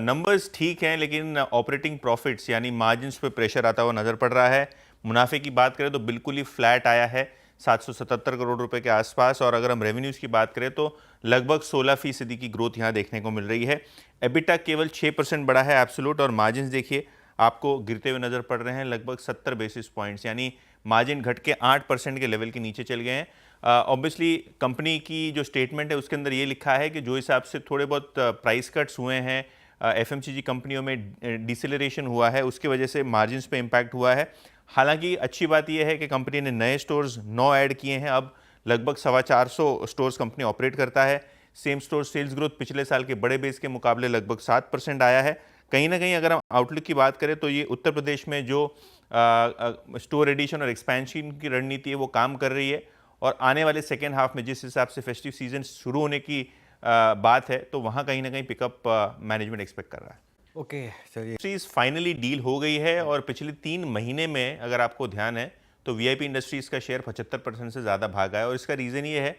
Numbers ठीक हैं, लेकिन ऑपरेटिंग प्रॉफिट्स यानी मार्जिन्स पे प्रेशर आता हुआ नजर पड़ रहा है। मुनाफे की बात करें तो बिल्कुल ही फ्लैट आया है 777 करोड़ रुपए के आसपास, और अगर हम रेवेन्यूज़ की बात करें तो लगभग 16% की ग्रोथ यहाँ देखने को मिल रही है। एबिटा केवल 6% बढ़ा है एब्सोल्यूट, और मार्जिन्स देखिए आपको गिरते हुए नजर पड़ रहे हैं, लगभग 70 बेसिस पॉइंट्स, यानी मार्जिन घट के 8% के लेवल के नीचे चल गए हैं। ऑब्वियसली कंपनी की जो स्टेटमेंट है उसके अंदर ये लिखा है कि जो हिसाब से थोड़े बहुत प्राइस कट्स हुए हैं, एफएमसीजी कंपनियों में डिसेलरेशन हुआ है, उसकी वजह से मार्जिन्स पे इम्पैक्ट हुआ है। हालांकि अच्छी बात यह है कि कंपनी ने नए स्टोर्स 9 ऐड किए हैं, अब लगभग 425 स्टोर्स कंपनी ऑपरेट करता है। सेम स्टोर सेल्स ग्रोथ पिछले साल के बड़े बेस के मुकाबले लगभग 7% आया है। कहीं ना कहीं अगर हम आउटलुक की बात करें तो ये उत्तर प्रदेश में जो स्टोर एडिशन और एक्सपेंशन की रणनीति है वो काम कर रही है, और आने वाले सेकेंड हाफ में जिस हिसाब से फेस्टिव सीजन शुरू होने की बात है तो वहाँ कहीं ना कहीं पिकअप मैनेजमेंट एक्सपेक्ट कर रहा है। ओके, चलिए। इंडस्ट्रीज फाइनली डील हो गई है, और पिछले 3 महीने में अगर आपको ध्यान है तो वीआईपी इंडस्ट्रीज का शेयर 75% से ज़्यादा भागा है, और इसका रीज़न ये है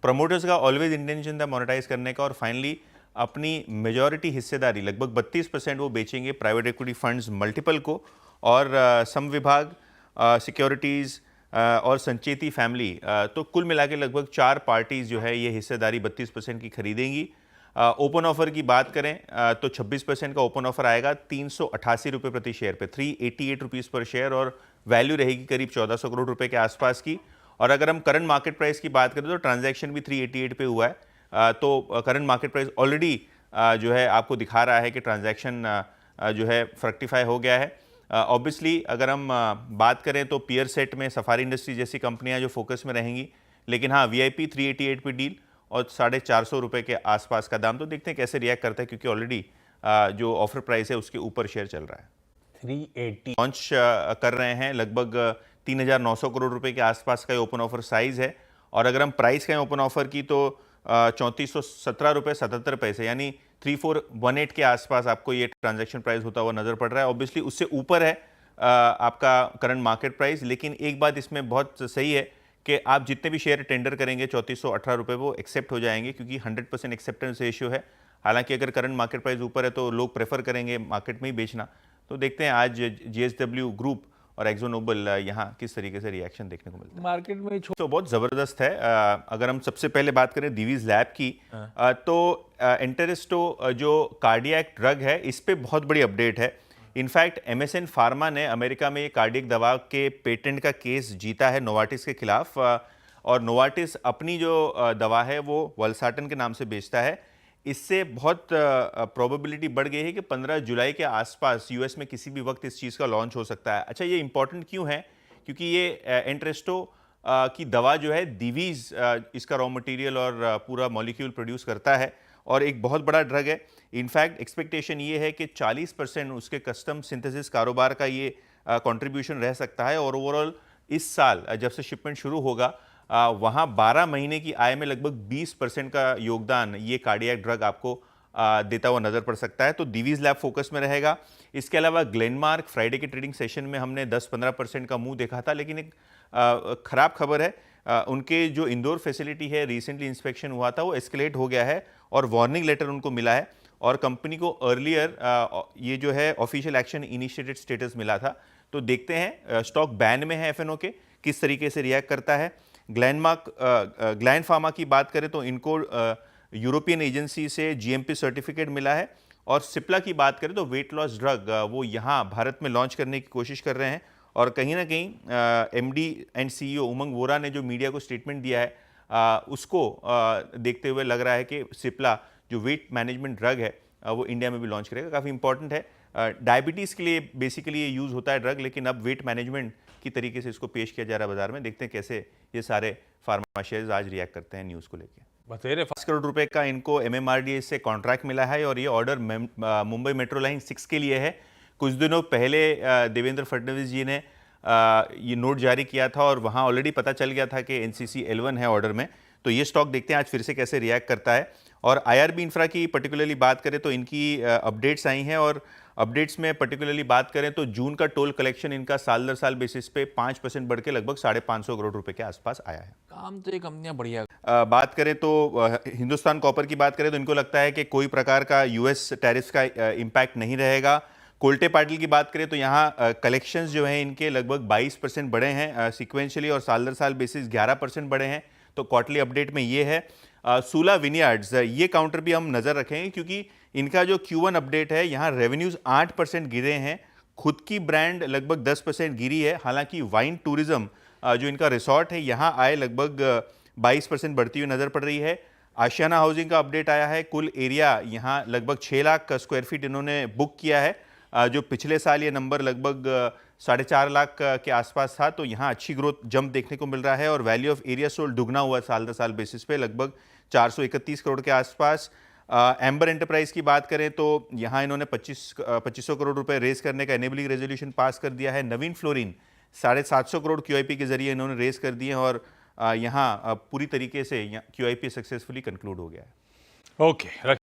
प्रमोटर्स का ऑलवेज इंटेंशन था मोनेटाइज करने का, और फाइनली अपनी मेजॉरिटी हिस्सेदारी लगभग 32% वो बेचेंगे प्राइवेट इक्विटी फंड्स मल्टीपल को, और सम विभाग, सिक्योरिटीज़ और संचेती फैमिली, तो कुल मिला के लगभग 4 पार्टीज जो है ये हिस्सेदारी 32% की खरीदेंगी। ओपन ऑफर की बात करें तो 26% का ओपन ऑफर आएगा 388 रुपये प्रति शेयर पे, 388 रुपीज़ पर शेयर, और वैल्यू रहेगी करीब 1400 करोड़ रुपए के आसपास की। और अगर हम करंट मार्केट प्राइस की बात करें तो ट्रांजैक्शन भी 388 पे हुआ है, तो करंट मार्केट प्राइस ऑलरेडी जो है आपको दिखा रहा है कि ट्रांजैक्शन जो है फ्रक्टिफाई हो गया है। ऑब्वियसली अगर हम बात करें तो पियर सेट में सफारी इंडस्ट्री जैसी कंपनियां जो फोकस में रहेंगी, लेकिन हाँ वीआईपी 388 पे डील और 450 रुपये के आसपास का दाम, तो देखते हैं कैसे रिएक्ट करता है, क्योंकि ऑलरेडी जो ऑफर प्राइस है उसके ऊपर शेयर चल रहा है। 380 लॉन्च कर रहे हैं, लगभग 3900 करोड़ रुपए के आसपास का ये ओपन ऑफर साइज है, और अगर हम प्राइस कहें ओपन ऑफर की तो 3417 रुपये 77 पैसे, यानी 3418 के आसपास आपको ये ट्रांजैक्शन प्राइस होता हुआ नजर पड़ रहा है। ऑब्वियसली उससे ऊपर है आपका करंट मार्केट प्राइस, लेकिन एक बात इसमें बहुत सही है कि आप जितने भी शेयर टेंडर करेंगे 3418 रुपये वो एक्सेप्ट हो जाएंगे, क्योंकि 100% एक्सेप्टेंस रेशियो है। हालांकि अगर करंट मार्केट प्राइस ऊपर है तो लोग प्रेफर करेंगे मार्केट में ही बेचना। तो देखते हैं आज जेएसडब्ल्यू ग्रुप और एक्सो नोबल यहाँ किस तरीके से रिएक्शन देखने को मिलता है। मार्केट में तो बहुत ज़बरदस्त है। अगर हम सबसे पहले बात करें दिवीज लैब की, तो एंटेरिस्टो जो कार्डियक ड्रग है इस पे बहुत बड़ी अपडेट है। इनफैक्ट एमएसएन फार्मा ने अमेरिका में ये कार्डियक दवा के पेटेंट का केस जीता है नोवार्टिस के खिलाफ, और नोवार्टिस अपनी जो दवा है वो वल्साटन के नाम से बेचता है। इससे बहुत प्रोबेबिलिटी बढ़ गई है कि 15 जुलाई के आसपास यूएस में किसी भी वक्त इस चीज़ का लॉन्च हो सकता है। अच्छा, ये इंपॉर्टेंट क्यों है? क्योंकि ये एंट्रेस्टो की दवा जो है दिवीज इसका रॉ मटेरियल और पूरा मॉलिक्यूल प्रोड्यूस करता है, और एक बहुत बड़ा ड्रग है। इनफैक्ट एक्सपेक्टेशन ये है कि 40% उसके कस्टम सिंथेसिस कारोबार का ये कंट्रीब्यूशन रह सकता है, और ओवरऑल इस साल जब से शिपमेंट शुरू होगा वहाँ 12 महीने की आय में लगभग 20% का योगदान ये कार्डियक ड्रग आपको देता हुआ नजर पड़ सकता है। तो दिवीज लैब फोकस में रहेगा। इसके अलावा ग्लेनमार्क फ्राइडे के ट्रेडिंग सेशन में हमने 10-15% का मुंह देखा था, लेकिन एक खराब खबर है, उनके जो इंदौर फैसिलिटी है रिसेंटली इंस्पेक्शन हुआ था वो एस्केलेट हो गया है, और वार्निंग लेटर उनको मिला है, और कंपनी को अर्लियर ये जो है ऑफिशियल एक्शन इनिशिएटेड स्टेटस मिला था। तो देखते हैं स्टॉक बैन में है एफएनओ के, किस तरीके से रिएक्ट करता है। ग्लैंड फार्मा की बात करें तो इनको यूरोपियन एजेंसी से जीएमपी सर्टिफिकेट मिला है, और सिप्ला की बात करें तो वेट लॉस ड्रग वो यहाँ भारत में लॉन्च करने की कोशिश कर रहे हैं, और कहीं ना कहीं एमडी एंड सीईओ उमंग वोरा ने जो मीडिया को स्टेटमेंट दिया है उसको देखते हुए लग रहा है कि सिप्ला जो वेट मैनेजमेंट ड्रग है वो इंडिया में भी लॉन्च करेगा। काफ़ी इंपॉर्टेंट है, डायबिटीज़ के लिए बेसिकली ये यूज़ होता है ड्रग, लेकिन अब वेट मैनेजमेंट की तरीके से इसको पेश किया जा रहा है बाजार में। देखते हैं कैसे ये सारे फार्मा शेयर्स आज रिएक्ट करते हैं न्यूज़ को लेकर। 5 करोड़ रुपए का इनको एमएमआरडीए से कॉन्ट्रैक्ट मिला है, और ये ऑर्डर मुंबई मेट्रो लाइन 6 के लिए है। कुछ दिनों पहले देवेंद्र फडणवीस जी ने ये नोट जारी किया था, और वहाँ ऑलरेडी पता चल गया था कि एनसीसी L1 है ऑर्डर में। तो ये स्टॉक देखते हैं आज फिर से कैसे रिएक्ट करता है। और आईआरबी इंफ्रा की पर्टिकुलरली बात करें तो इनकी अपडेट्स आई हैं, और अपडेट्स में पर्टिकुलरली बात करें तो जून का टोल कलेक्शन इनका साल दर साल बेसिस पे 5% बढ़ के लगभग 550 करोड़ रुपए के आसपास आया है। काम तो ये कंपनियां बढ़िया। बात करें तो हिंदुस्तान कॉपर की बात करें तो इनको लगता है कि कोई प्रकार का यूएस टैरिफ का इम्पैक्ट नहीं रहेगा। कोल्टे पाटिल की बात करें तो यहाँ कलेक्शंस जो हैं इनके लगभग 22% बढ़े हैं सीक्वेंशियली, और साल दर साल बेसिस 11% बढ़े हैं। तो क्वार्टरली अपडेट में ये है। सूला विनियार्ड्स, ये काउंटर भी हम नज़र रखेंगे क्योंकि इनका जो Q1 अपडेट है यहाँ रेवेन्यूज़ 8% गिरे हैं, खुद की ब्रांड लगभग 10% गिरी है। हालांकि वाइन टूरिज्म जो इनका रिसॉर्ट है यहाँ आए लगभग 22% बढ़ती हुई नज़र पड़ रही है। आशियाना हाउसिंग का अपडेट आया है, कुल एरिया यहाँ लगभग 6 लाख स्क्वायर फीट इन्होंने बुक किया है, जो पिछले साल ये नंबर लगभग 4.5 लाख के आसपास था। तो यहाँ अच्छी ग्रोथ जंप देखने को मिल रहा है और वैल्यू ऑफ एरिया सोल्ड दुगना हुआ साल दर साल बेसिस पे लगभग 431 करोड़ के आसपास। एम्बर एंटरप्राइज की बात करें तो यहाँ इन्होंने 2500 करोड़ रुपए रेस करने का एनेबलिंग रेजोल्यूशन पास कर दिया है। नवीन फ्लोरिन 750 करोड़ QIP के जरिए इन्होंने रेस कर दिए हैं और यहाँ पूरी तरीके से QIP सक्सेसफुली कंक्लूड हो गया है। ओके।